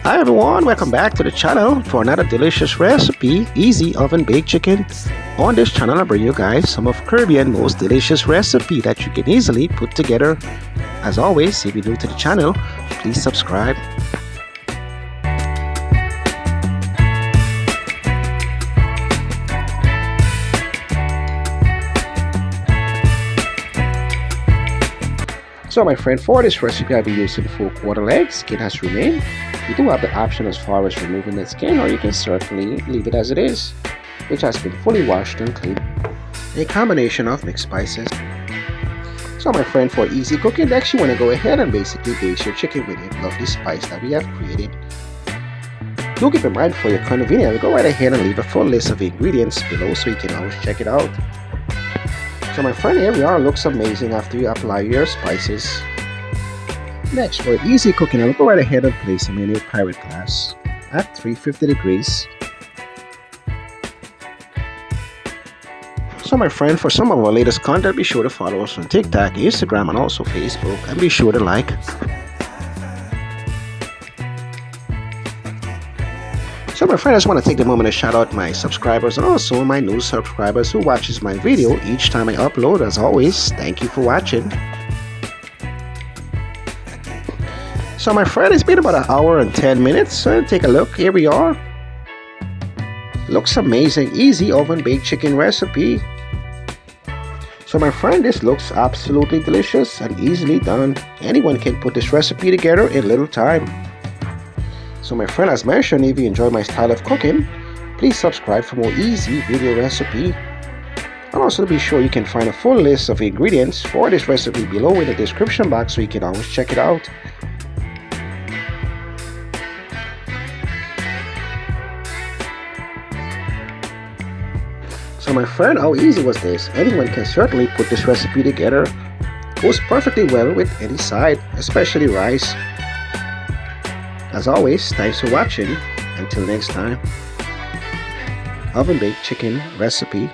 Hi everyone, welcome back to the channel for another delicious recipe, easy oven baked chicken. On this channel I bring you guys some of Caribbean most delicious recipe that you can easily put together. As always, if you're new to the channel, please subscribe. So my friend, for this recipe I'll be using 4/4 leg. Skin has remained. You do have the option as far as removing the skin, or you can certainly leave it as it is, which has been fully washed and cleaned. A combination of mixed spices. So my friend, for easy cooking, next you want to go ahead and basically base your chicken with a lovely spice that we have created. Do keep in mind, for your convenience, go right ahead and leave a full list of ingredients below so you can always check it out. So my friend, here we are. Looks amazing after you apply your spices. Next, for easy cooking, I'll go right ahead and place them in a pirate glass at 350 degrees. So my friend, for some of our latest content, be sure to follow us on TikTok, Instagram, and also Facebook, and be sure to like. So my friend, I just want to take the moment to shout out my subscribers and also my new subscribers who watches my video each time I upload. As always, thank you for watching. So my friend, it's been about an hour and 10 minutes. So take a look. Here we are. Looks amazing. Easy oven baked chicken recipe. So my friend, this looks absolutely delicious and easily done. Anyone can put this recipe together in little time. So my friend, as mentioned, if you enjoy my style of cooking, please subscribe for more easy video recipe. And also be sure you can find a full list of ingredients for this recipe below in the description box so you can always check it out. So my friend, how easy was this? Anyone can certainly put this recipe together. Goes perfectly well with any side, especially rice. As always, thanks for watching. Until next time, oven baked chicken recipe.